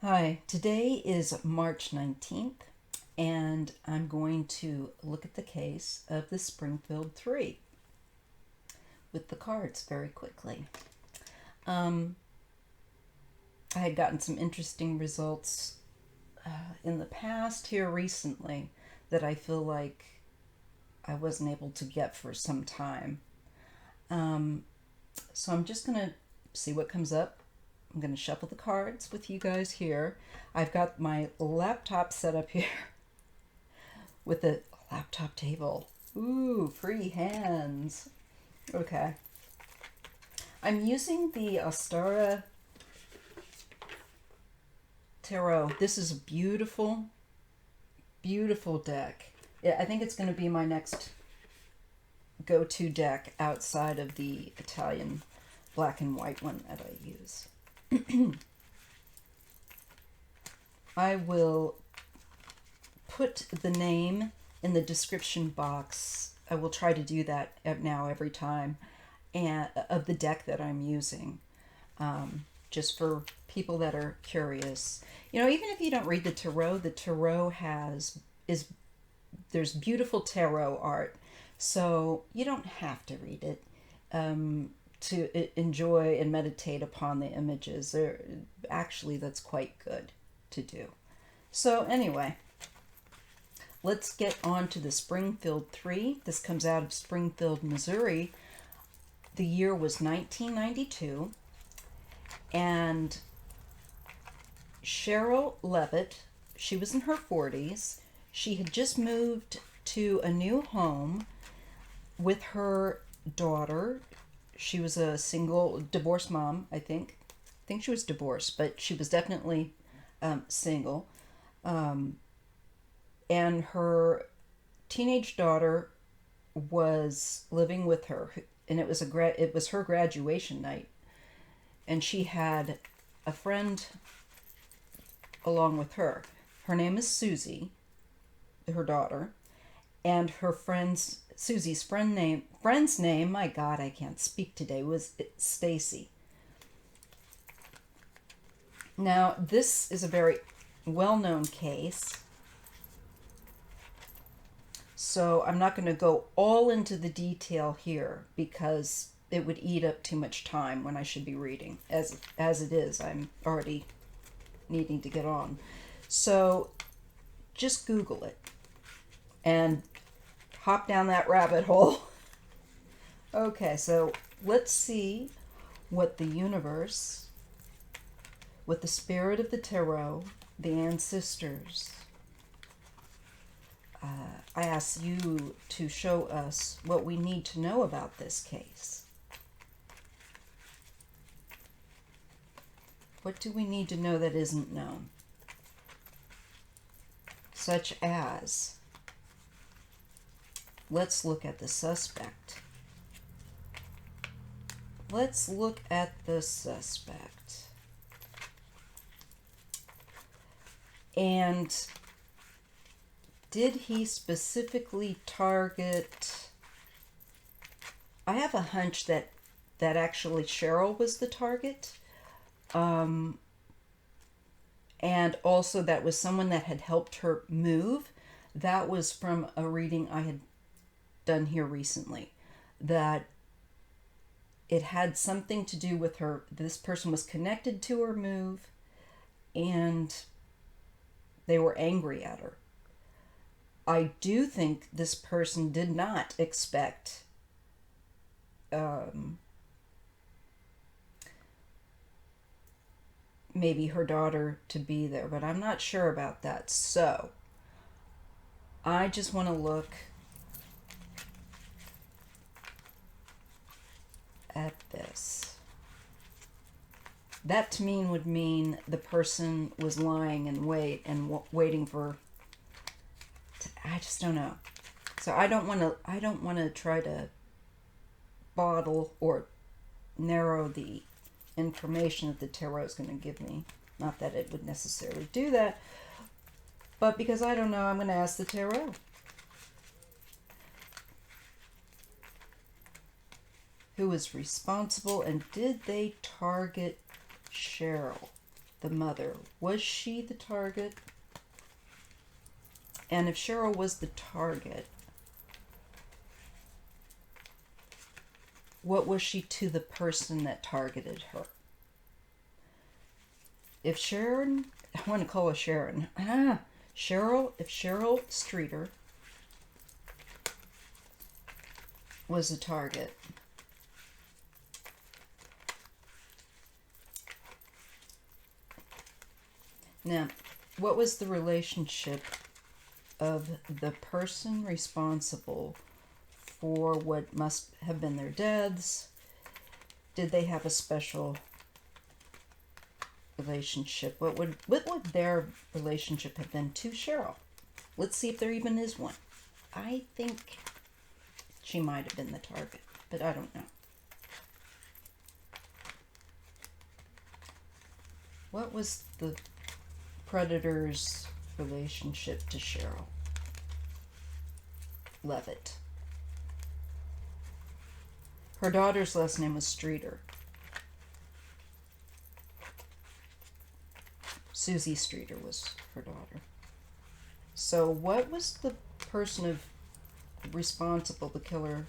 Hi, today is March 19th, and I'm going to look at the case of the Springfield 3 with the cards very quickly. I had gotten some interesting results in the past here recently that I feel like I wasn't able to get for some time. So I'm just going to see what comes up. I'm going to shuffle the cards with you guys here. I've got my laptop set up here with a laptop table. Ooh, free hands. Okay. I'm using the Ostara Tarot. This is a beautiful, beautiful deck. I think it's going to be my next go-to deck outside of the Italian black and white one that I use. I will put the name in the description box. I will try to do that now every time, and of the deck that I'm using, just for people that are curious. You know, even if you don't read the tarot there's beautiful tarot art, so you don't have to read it to enjoy and meditate upon the images. Actually, that's quite good to do. So anyway, let's get on to the Springfield 3. This comes out of Springfield, Missouri. The year was 1992. And Cheryl Levitt, she was in her 40s. She had just moved to a new home with her daughter. She was a single, divorced mom, I think. I think she was divorced, but she was definitely single. And her teenage daughter was living with her, and it was her graduation night, and she had a friend along with her. Her name is Susie, her daughter, and Susie's friend's name, my God, I can't speak today, was Stacy. Now, this is a very well-known case, so I'm not going to go all into the detail here because it would eat up too much time when I should be reading. As it is, I'm already needing to get on. So just Google it and hop down that rabbit hole. Okay, so let's see what the universe, what the spirit of the tarot, the ancestors, I ask you to show us what we need to know about this case. What do we need to know that isn't known? Such as, let's look at the suspect. Let's look at the suspect. And did he specifically target... I have a hunch that actually Cheryl was the target. And also that was someone that had helped her move. That was from a reading I had done here recently. That it had something to do with her. This person was connected to her move, and they were angry at her. I do think this person did not expect maybe her daughter to be there, but I'm not sure about that. So I just want to look at this. That to me would mean the person was lying and waiting for. I just don't know. So I don't want to try to bottle or narrow the information that the tarot is going to give me. Not that it would necessarily do that, but because I don't know, I'm going to ask the tarot. Who was responsible, and did they target Cheryl? the mother. Was she the target? And if Cheryl was the target, what was she to the person that targeted her? If Sharon, I want to call her Sharon. Cheryl, if Cheryl Streeter was the target, now, what was the relationship of the person responsible for what must have been their deaths? Did they have a special relationship? What would their relationship have been to Cheryl? Let's see if there even is one. I think she might have been the target, but I don't know. What was the predator's relationship to Cheryl Levitt? Her daughter's last name was Streeter. Susie Streeter was her daughter. So what was the person of responsible, the killer,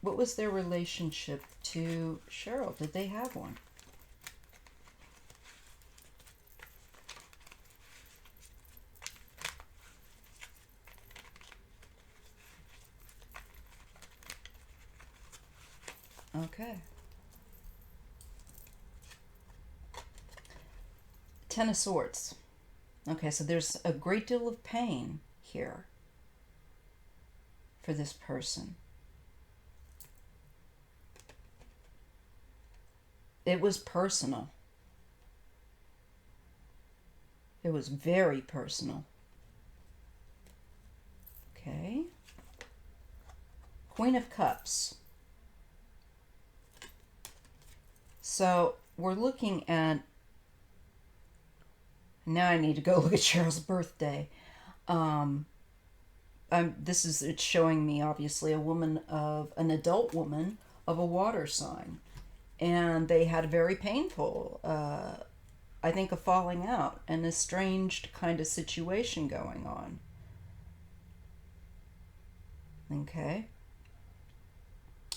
what was their relationship to Cheryl? Did they have one? Okay. Ten of Swords. Okay, so there's a great deal of pain here for this person. It was personal. It was very personal. Okay. Queen of Cups. So we're looking at, now I need to go look at Cheryl's birthday. It's showing me obviously an adult woman of a water sign. And they had a very painful, I think, a falling out, an estranged kind of situation going on. Okay.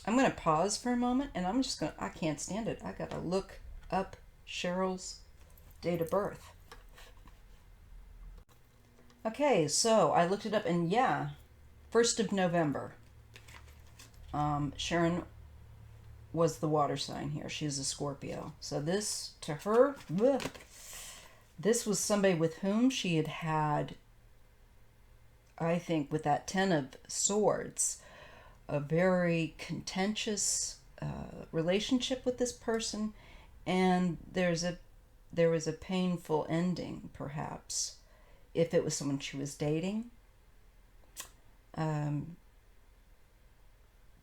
I'm going to pause for a moment, and I can't stand it. I got to look up Cheryl's date of birth. Okay, so I looked it up, and yeah, 1st of November. Sharon was the water sign here. She's a Scorpio. So this, to her, this was somebody with whom she had, I think, with that 10 of Swords, a very contentious relationship with this person, and there was a painful ending, perhaps, if it was someone she was dating. There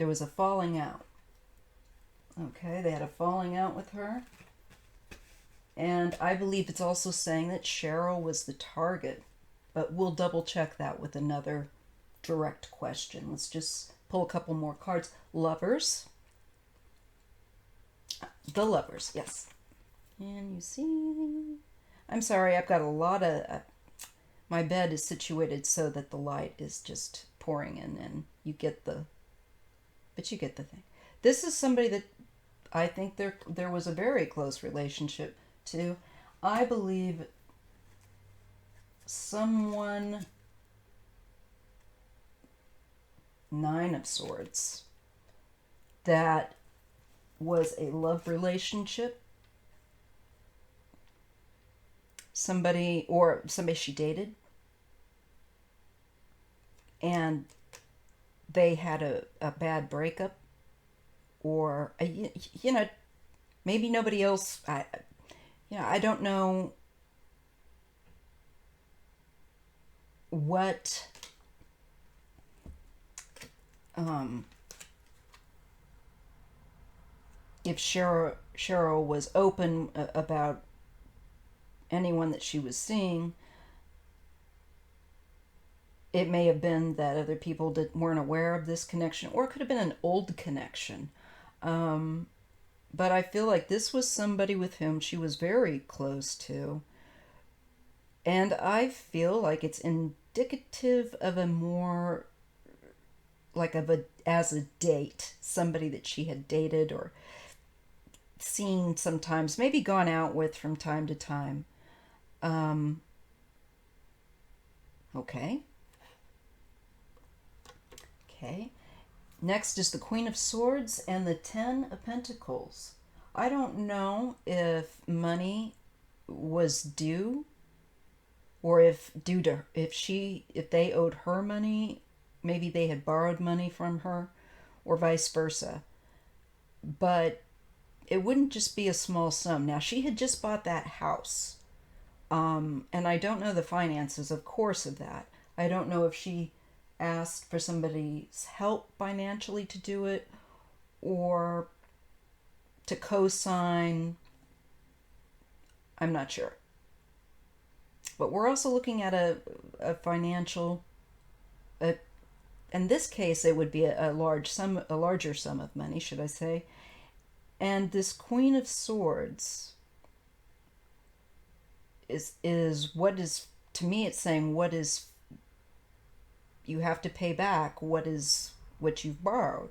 was a falling out. Okay, they had a falling out with her. And I believe it's also saying that Cheryl was the target, but we'll double check that with another direct question. Let's just pull a couple more cards. Lovers. The Lovers, yes. And you see, I'm sorry, I've got a lot of, my bed is situated so that the light is just pouring in, and you get the thing. This is somebody that I think there was a very close relationship to. I believe someone, 9 of Swords, that was a love relationship. Somebody she dated, and they had a bad breakup, or maybe nobody else. I don't know what if Cheryl was open about anyone that she was seeing. It may have been that other people weren't aware of this connection, or it could have been an old connection. But I feel like this was somebody with whom she was very close to. And I feel like it's indicative of a more, like as a date, somebody that she had dated or seen sometimes, maybe gone out with from time to time. Um, okay. Okay. Next is the Queen of Swords and the Ten of Pentacles. I don't know if money was due, or if if they owed her money, maybe they had borrowed money from her, or vice versa. But it wouldn't just be a small sum. Now, she had just bought that house. And I don't know the finances, of course, of that. I don't know if she asked for somebody's help financially to do it, or to co-sign. I'm not sure. But we're also looking at a financial, in this case, it would be a larger sum of money, should I say. And this Queen of Swords is what is, to me, it's saying what is, you have to pay back what you've borrowed.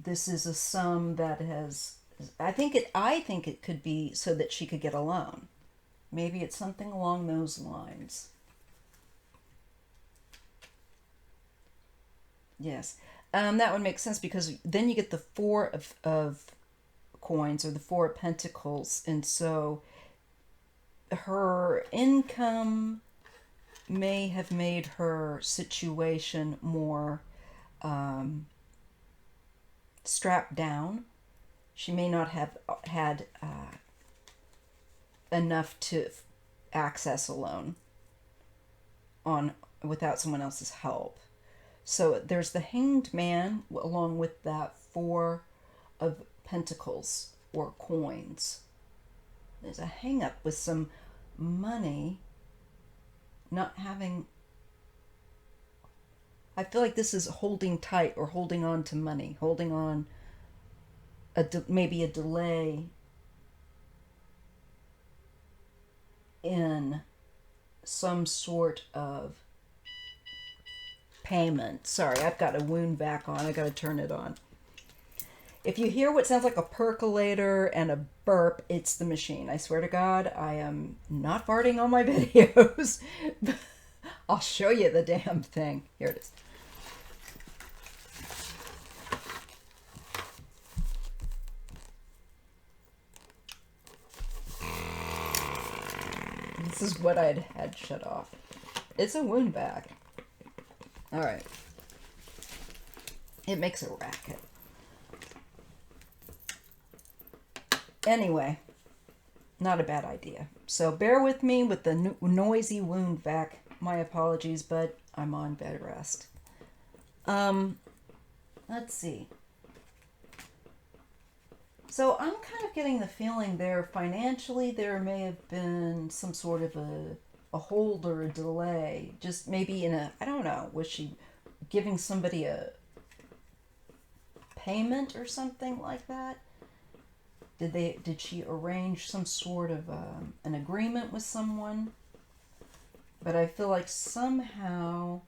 This is a sum that has, I think it could be so that she could get a loan. Maybe it's something along those lines. Yes. That would make sense, because then you get the Four of Coins, or the Four of Pentacles, and so her income may have made her situation more strapped down. She may not have had enough to access a loan without someone else's help. So there's the Hanged Man along with that Four of Pentacles or coins. There's a hang up with some money not having. I feel like this is holding tight or holding on to money, holding on maybe a delay in some sort of payment. Sorry, I've got a wound vac on. I got to turn it on. If you hear what sounds like a percolator and a burp, it's the machine. I swear to God, I am not farting on my videos. I'll show you the damn thing. Here it is. This is what I had shut off. It's a wound vac. Alright. It makes a racket. Anyway, not a bad idea. So bear with me with the noisy wound vac. My apologies, but I'm on bed rest. Let's see. So I'm kind of getting the feeling there financially there may have been some sort of a hold or a delay. Just maybe I don't know, was she giving somebody a payment or something like that? Did she arrange some sort of an agreement with someone? But I feel like somehow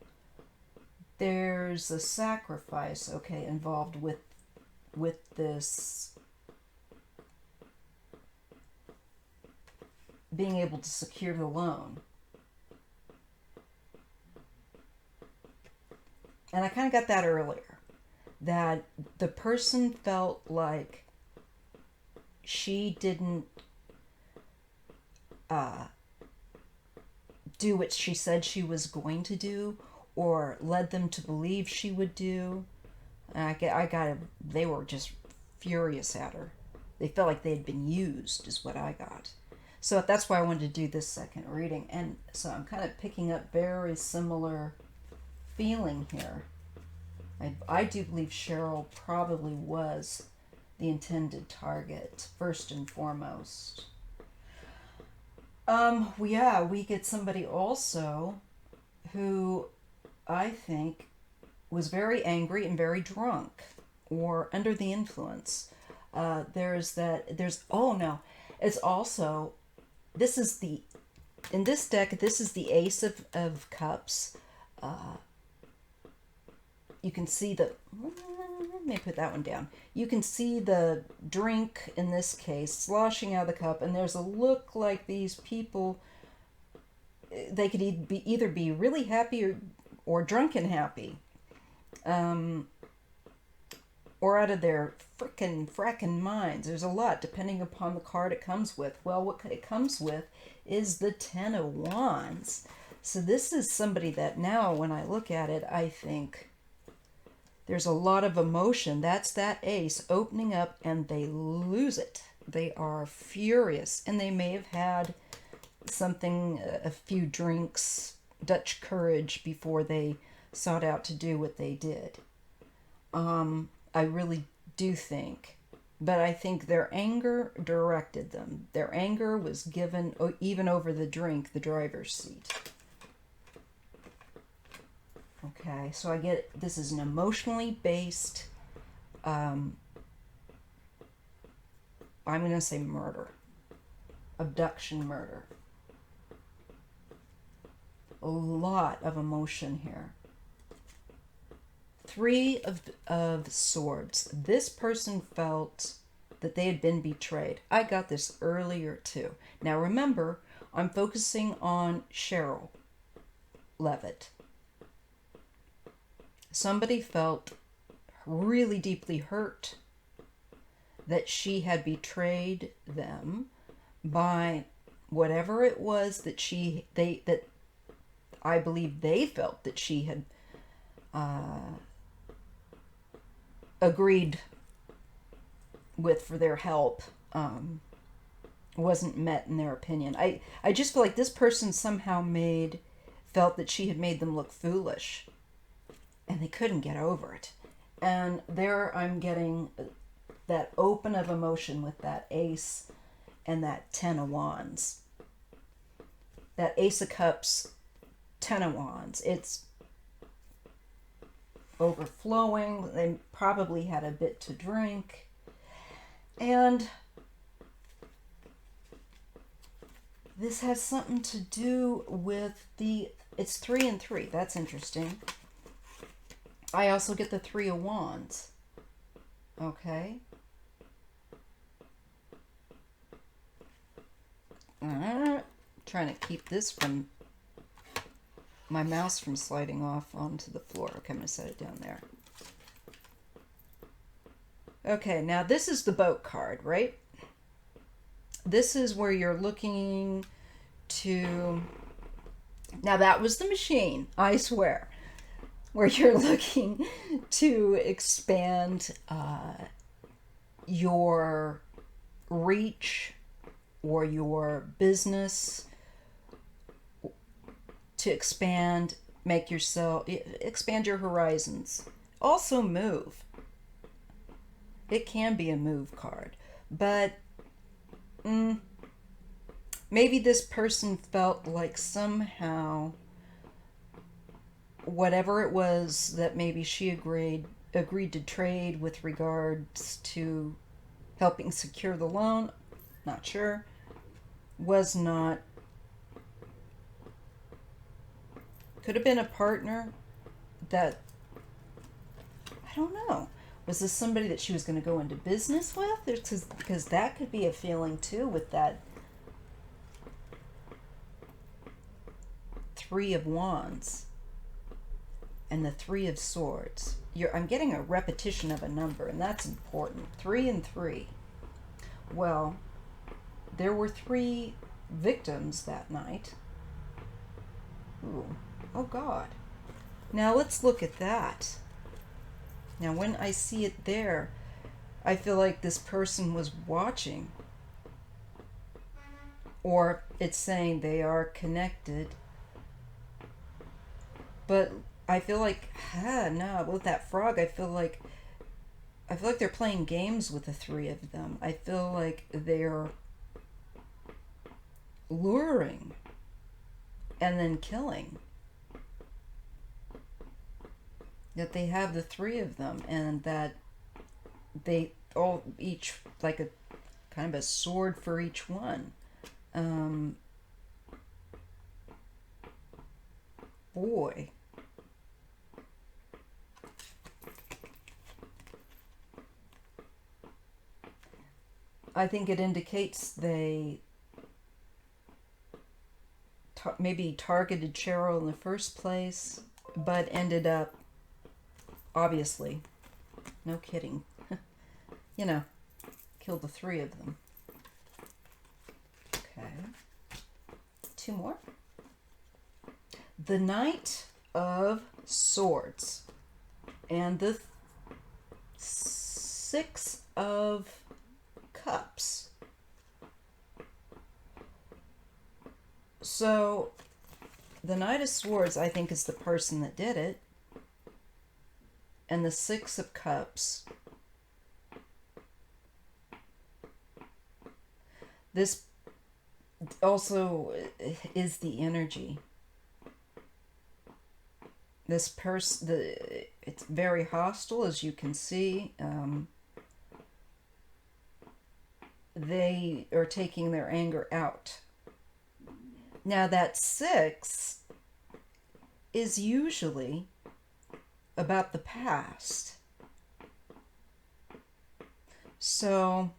there's a sacrifice, okay, involved with this being able to secure the loan. And I kind of got that earlier, that the person felt like she didn't do what she said she was going to do, or led them to believe she would do. And they were just furious at her. They felt like they had been used, is what I got. So that's why I wanted to do this second reading. And so I'm kind of picking up very similar feeling here. I do believe Cheryl probably was the intended target, first and foremost. We get somebody also who I think was very angry and very drunk. or under the influence. Oh no, it's also, this is the, in this deck, this is the Ace of Cups. You can see the, let me put that one down. You can see the drink, in this case, sloshing out of the cup, and there's a look like these people, they could either be really happy or drunk and happy. Or out of their frackin' minds. There's a lot, depending upon the card it comes with. Well, what it comes with is the Ten of Wands. So this is somebody that now, when I look at it, I think there's a lot of emotion. That's that ace opening up, and they lose it. They are furious, and they may have had something, a few drinks, Dutch courage, before they sought out to do what they did. I really do think, but I think their anger directed them. Their anger was given even over the drink, the driver's seat. Okay, so I get this is an emotionally based, I'm going to say murder, abduction murder. A lot of emotion here. Three of Swords. This person felt that they had been betrayed. I got this earlier too. Now remember, I'm focusing on Cheryl Levitt. Somebody felt really deeply hurt that she had betrayed them by whatever it was that I believe they felt that she had agreed with for their help, wasn't met in their opinion. I just feel like this person somehow felt that she had made them look foolish, and they couldn't get over it. And there I'm getting that open of emotion with that ace and that Ten of Wands. That Ace of Cups, Ten of Wands. It's overflowing. They probably had a bit to drink. And this has something to do with it's 3 and 3. That's interesting. I also get the Three of Wands. Okay. Trying to keep my mouse from sliding off onto the floor. Okay, I'm going to set it down there. Okay, now this is the boat card, right? This is where you're looking to... Now that was the machine, I swear. Where you're looking to expand your reach or your business, to expand your horizons. Also move. It can be a move card, but maybe this person felt like somehow whatever it was that maybe she agreed to trade with regards to helping secure the loan, not sure, was not, could have been a partner that, I don't know. Was this somebody that she was going to go into business with? Because that could be a feeling too with that Three of Wands and the Three of Swords. I'm getting a repetition of a number, and that's important. 3 and 3. Well, there were 3 victims that night. Ooh. Oh God. Now let's look at that. Now when I see it there, I feel like this person was watching. Or it's saying they are connected. But I feel like, no, with that frog, I feel like they're playing games with the 3 of them. I feel like they're luring and then killing. That they have the 3 of them, and that they all each like a kind of a sword for each one. Boy. I think it indicates they maybe targeted Cheryl in the first place, but ended up, obviously, no kidding, you know, killed the three of them. Okay. Two more. The Knight of Swords and the Six of Cups. So, the Knight of Swords, I think, is the person that did it. And the Six of Cups. This also is the energy. This person, it's very hostile, as you can see. They are taking their anger out. Now that six is usually about the past. So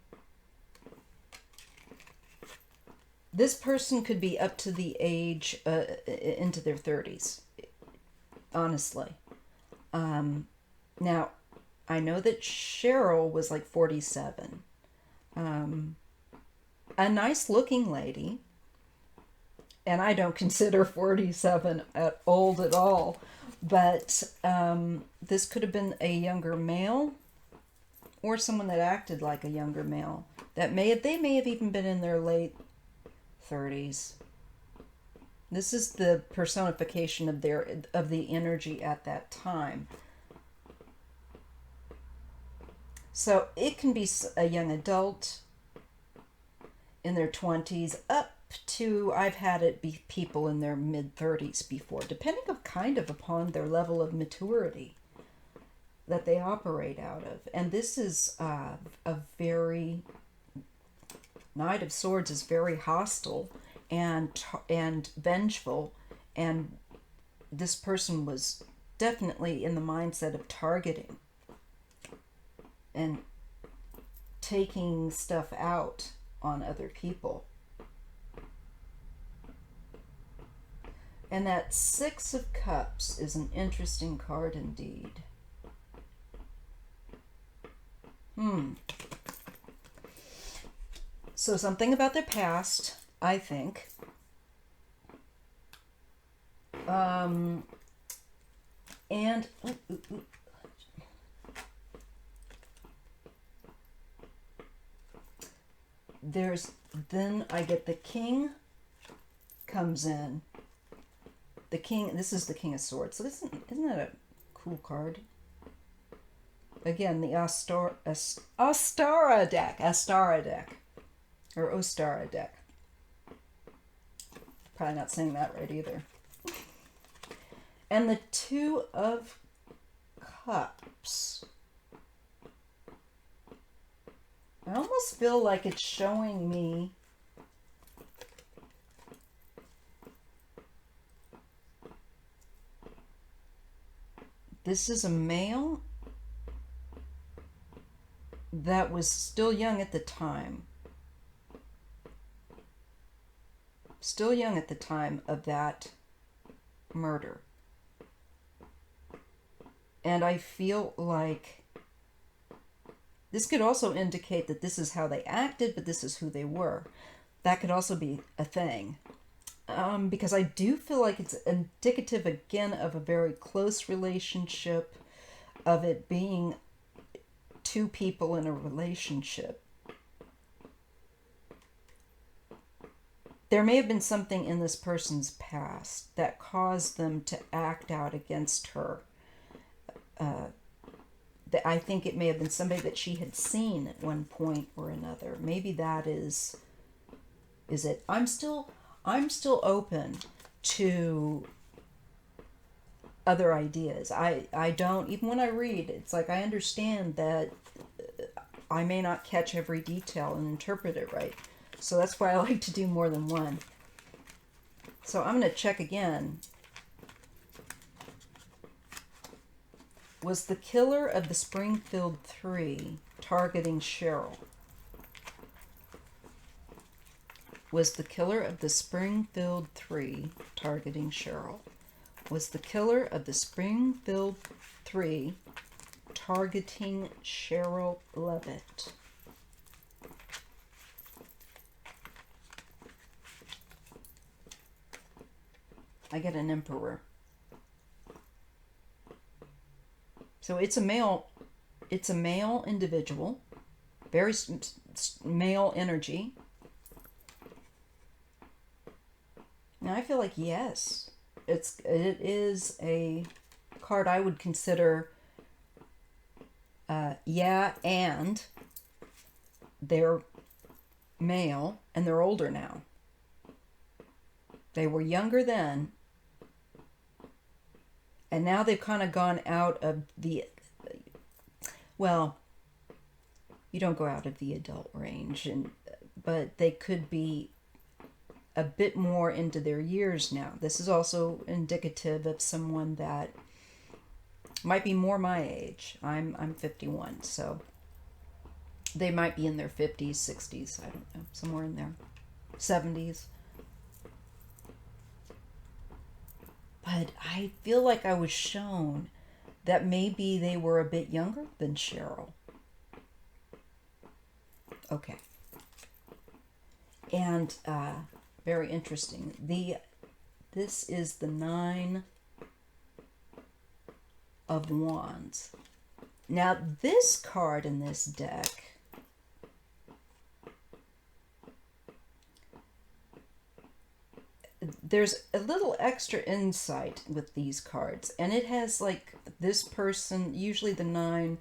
this person could be up to the age into their 30s, honestly. Now, I know that Cheryl was like 47. A nice looking lady. And I don't consider 47 old at all. But this could have been a younger male or someone that acted like a younger male. They may have even been in their late 30s. This is the personification of the energy at that time. So it can be a young adult in their 20s up to, I've had it be people in their mid-30s before, depending upon their level of maturity that they operate out of. And this is a very, Knight of Swords is very hostile and vengeful, and this person was definitely in the mindset of targeting and taking stuff out on other people. And that Six of Cups is an interesting card indeed. So something about their past, I think. And then I get the King comes in. The King, this is the King of Swords. So isn't that a cool card? Again, the Ostara deck. Probably not saying that right either. And the Two of Cups. I almost feel like it's showing me this is a male that was still young at the time. Still young at the time of that murder. And I feel like this could also indicate that this is how they acted, but this is who they were. That could also be a thing. Because I do feel like it's indicative, again, of a very close relationship, of it being two people in a relationship. There may have been something in this person's past that caused them to act out against her. I think it may have been somebody that she had seen at one point or another. Maybe that is it. I'm still open to other ideas. I don't, even when I read, it's like I understand that I may not catch every detail and interpret it right. So that's why I like to do more than one. So I'm going to check again. Was the killer of the Springfield 3 targeting Cheryl? Was the killer of the Springfield 3 targeting Cheryl? Was the killer of the Springfield 3 targeting Cheryl Levitt? I get an emperor. So it's a male individual, very male energy. Now I feel like yes, it is a card I would consider yeah, and they're male and they're older now. They were younger then, and now they've kind of gone out of the, well, you don't go out of the adult range, but they could be a bit more into their years now. This is also indicative of someone that might be more my age. I'm 51, so they might be in their 50s, 60s, I don't know, somewhere in there, 70s. But I feel like I was shown that maybe they were a bit younger than Cheryl. Okay. And very interesting. This is the 9 of Wands. Now this card in this deck there's a little extra insight with these cards, and it has like this person, usually the 9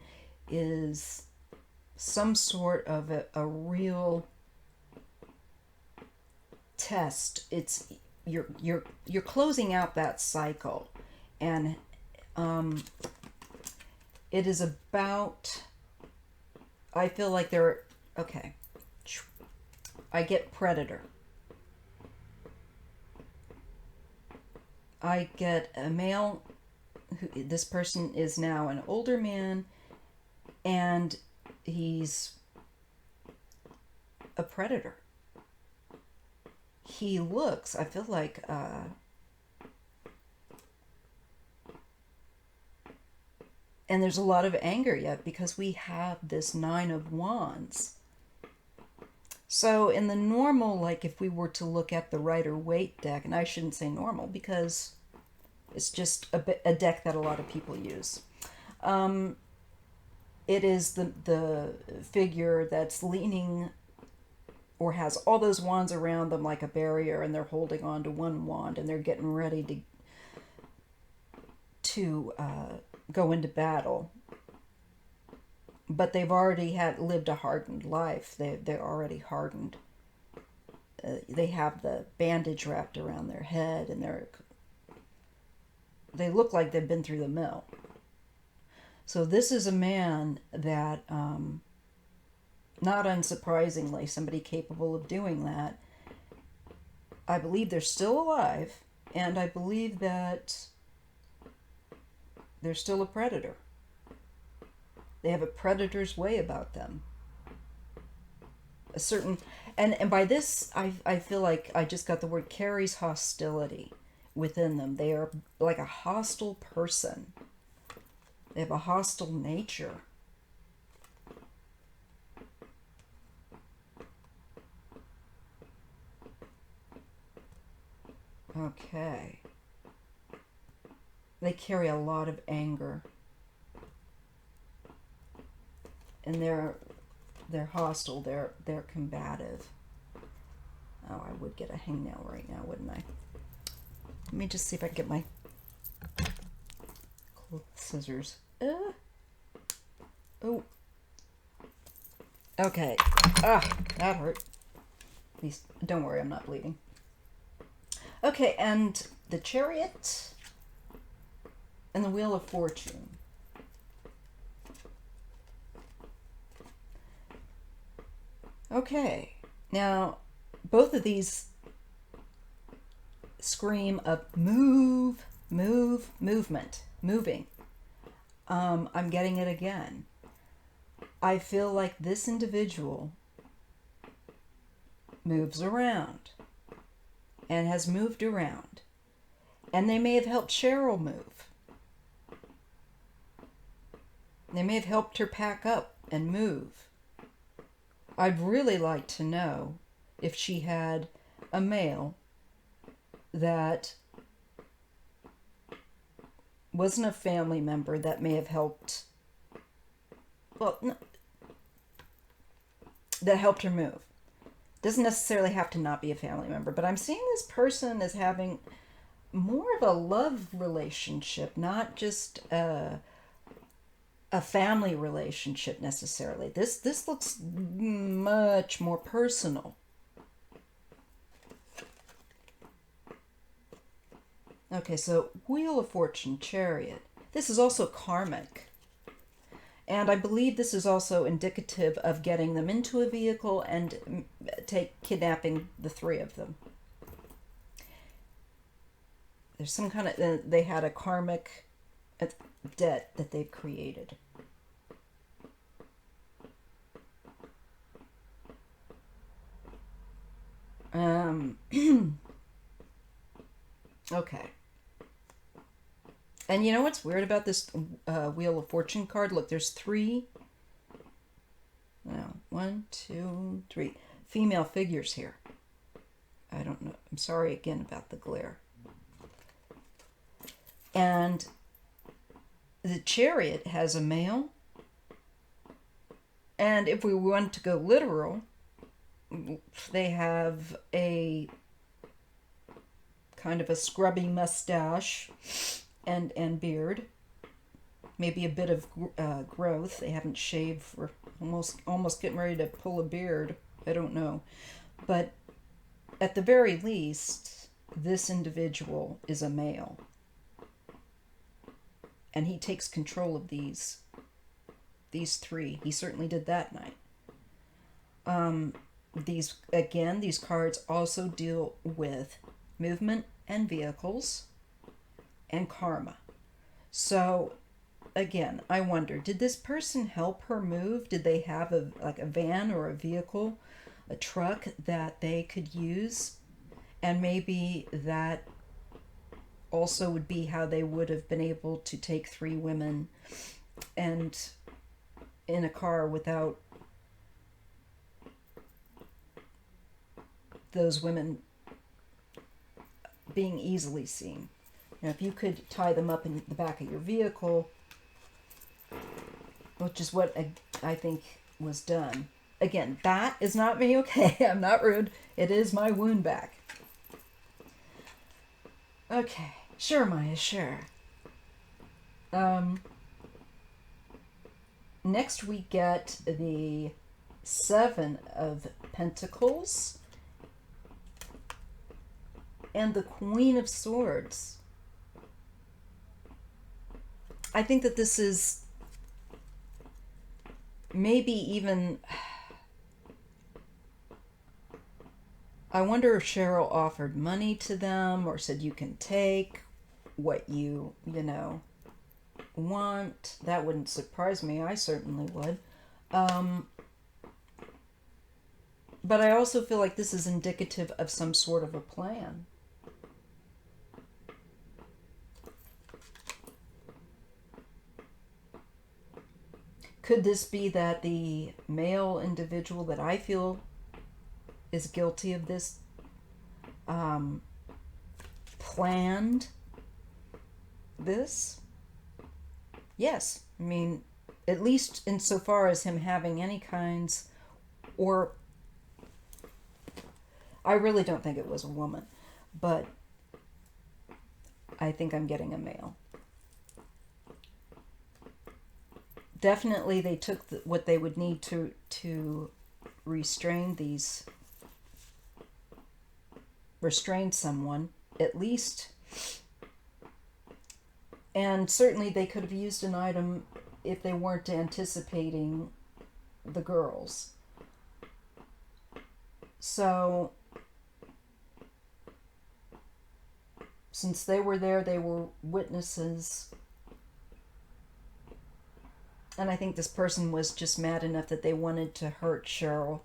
is some sort of a real test. It's you're closing out that cycle, and it is about, I feel like they're okay. I get predator. I get a male, this person is now an older man, and he's a predator. He looks, I feel like, and there's a lot of anger yet because we have this 9 of Wands. So in the normal, like if we were to look at the Rider-Waite deck, and I shouldn't say normal because it's just a deck that a lot of people use. It is the figure that's leaning or has all those wands around them like a barrier, and they're holding on to one wand and they're getting ready to go into battle. But they've already lived a hardened life. They're already hardened. They have the bandage wrapped around their head, and they look like they've been through the mill. So this is a man that, not unsurprisingly, somebody capable of doing that. I believe they're still alive, and I believe that they're still a predator. They have a predator's way about them. A certain, and by this, I feel like I just got the word, carries hostility within them. They are like a hostile person. They have a hostile nature. Okay. They carry a lot of anger. And they're hostile, they're combative. Oh, I would get a hangnail right now, wouldn't I? Let me just see if I can get my scissors. Oh. Okay. That hurt. At least, don't worry, I'm not bleeding. Okay, and the Chariot and the Wheel of Fortune. Okay. Now, both of these scream of movement, moving. I'm getting it again. I feel like this individual moves around and has moved around. And they may have helped Cheryl move. They may have helped her pack up and move. I'd really like to know if she had a male that wasn't a family member that may have helped, well, that helped her move. Doesn't necessarily have to not be a family member, but I'm seeing this person as having more of a love relationship, not just a family relationship necessarily. This looks much more personal. Okay, so Wheel of Fortune, Chariot. This is also karmic. And I believe this is also indicative of getting them into a vehicle and kidnapping the three of them. There's some kind of, they had a karmic debt that they've created. Okay. And you know what's weird about this Wheel of Fortune card? Look, there's three, no, 1, 2, 3 female figures here. I don't know. I'm sorry again about the glare. And the Chariot has a male. And if we want to go literal, they have a kind of a scrubby mustache and beard, maybe a bit of growth. They haven't shaved for almost getting ready to pull a beard. I don't know, but at the very least, this individual is a male, and he takes control of these three. He certainly did that night. These cards also deal with movement and vehicles and karma. So again, I wonder, did this person help her move? Did they have a van or a vehicle, a truck that they could use? And maybe that also would be how they would have been able to take three women and in a car without those women being easily seen. Now, if you could tie them up in the back of your vehicle, which is what I think was done. Again, that is not me, okay? I'm not rude. It is my wound back. Okay. Sure, Maya, sure. Next we get the Seven of Pentacles and the Queen of Swords. I think that this is maybe even... I wonder if Cheryl offered money to them or said you can take what you want. That wouldn't surprise me. I certainly would. But I also feel like this is indicative of some sort of a plan. Could this be that the male individual that I feel is guilty of this planned this? Yes. I mean, at least insofar as him having any kinds, or I really don't think it was a woman, but I think I'm getting a male. Definitely they took what they would need to restrain someone, at least. And certainly they could have used an item if they weren't anticipating the girls. So, since they were there, they were witnesses. And I think this person was just mad enough that they wanted to hurt Cheryl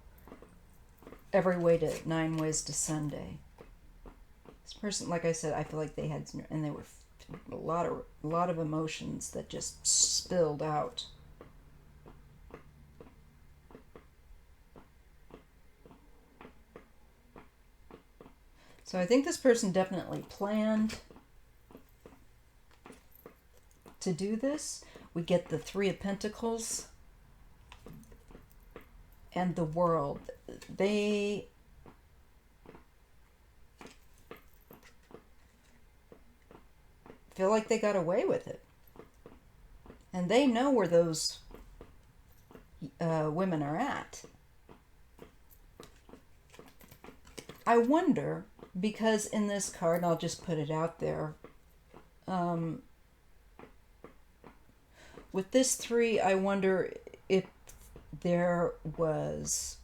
every way to 9 ways to Sunday. This person, like I said, I feel like they had, and they were a lot of emotions that just spilled out. So I think this person definitely planned to do this. We get the 3 of Pentacles and the World. They feel like they got away with it. And they know where those women are at. I wonder, because in this card, and I'll just put it out there, with this 3, I wonder if there was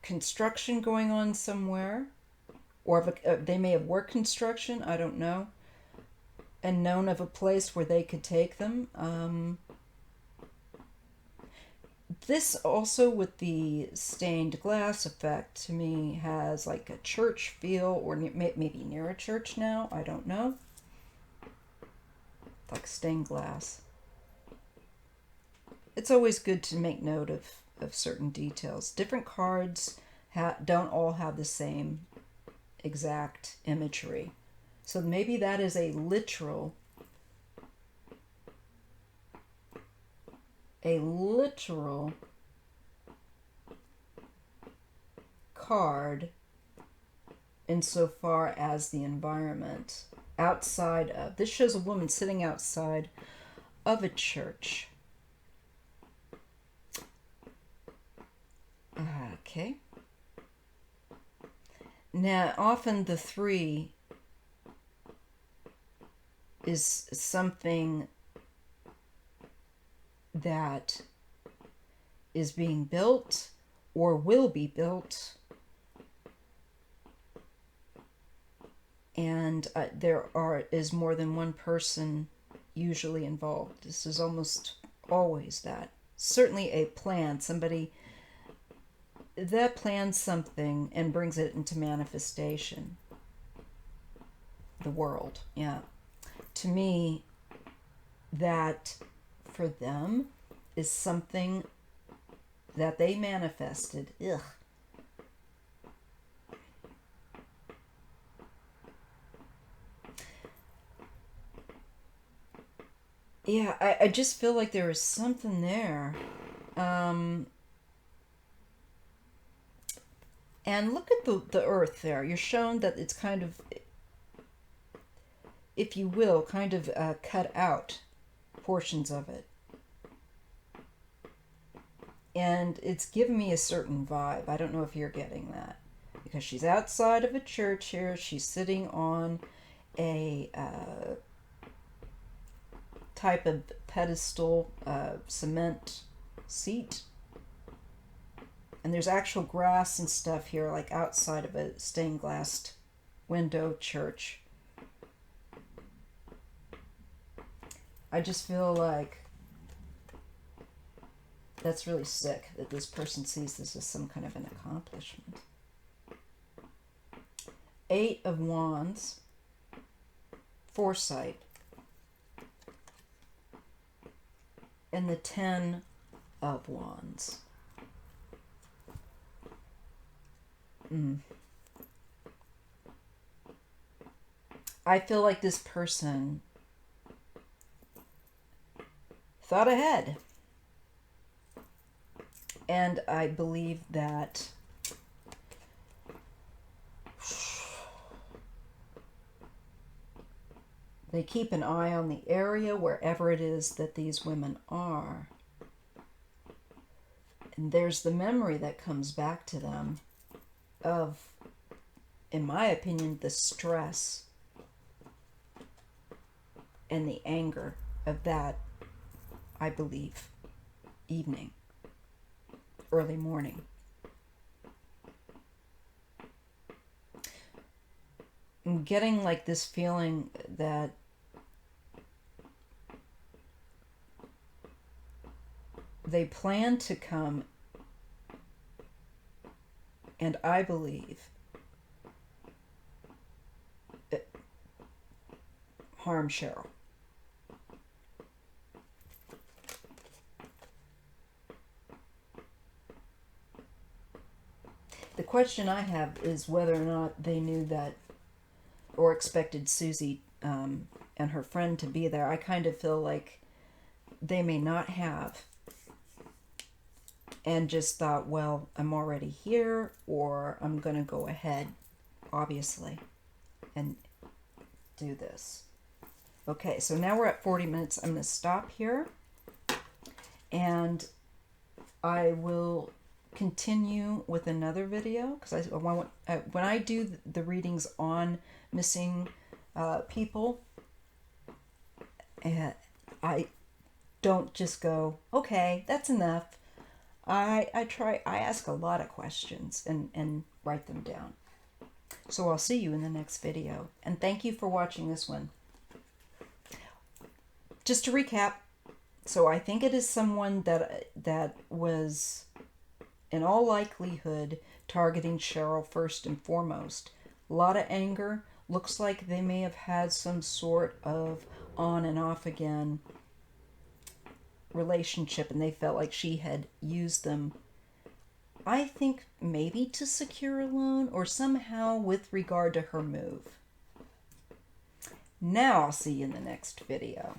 construction going on somewhere, or if they may have worked construction, I don't know, and known of a place where they could take them. This also, with the stained glass effect, to me has like a church feel, or maybe near a church now, I don't know. Like stained glass. It's always good to make note of certain details. Different cards don't all have the same exact imagery. So maybe that is a literal card insofar as the environment outside of. This shows a woman sitting outside of a church. Okay. Now, often the 3 is something that is being built or will be built, and there is more than one person usually involved. This is almost always that. Certainly a plan, somebody that plans something and brings it into manifestation. The World, yeah. To me, that for them is something that they manifested. Ugh. Yeah, I just feel like there is something there. And look at the earth there. You're shown that it's kind of, if you will, kind of cut out portions of it. And it's given me a certain vibe. I don't know if you're getting that. Because she's outside of a church here. She's sitting on a type of pedestal, cement seat. And there's actual grass and stuff here, like outside of a stained glass window church. I just feel like that's really sick that this person sees this as some kind of an accomplishment. 8 of Wands, foresight, and the 10 of Wands. I feel like this person thought ahead. And I believe that they keep an eye on the area wherever it is that these women are. And there's the memory that comes back to them of, in my opinion, the stress and the anger of that, I believe, evening, early morning. I'm getting like this feeling that they plan to come and I believe harm Cheryl. The question I have is whether or not they knew that or expected Susie and her friend to be there. I kind of feel like they may not have and just thought, well, I'm already here, or I'm going to go ahead, obviously, and do this. Okay, so now we're at 40 minutes. I'm going to stop here, and I will continue with another video, because I want, when I do the readings on missing people, I don't just go, okay, that's enough. I ask a lot of questions and write them down. So I'll see you in the next video, and thank you for watching this one. Just to recap, so I think it is someone that was, in all likelihood, targeting Cheryl first and foremost. A lot of anger. Looks like they may have had some sort of on and off again relationship, and they felt like she had used them, I think, maybe to secure a loan or somehow with regard to her move. Now I'll see you in the next video.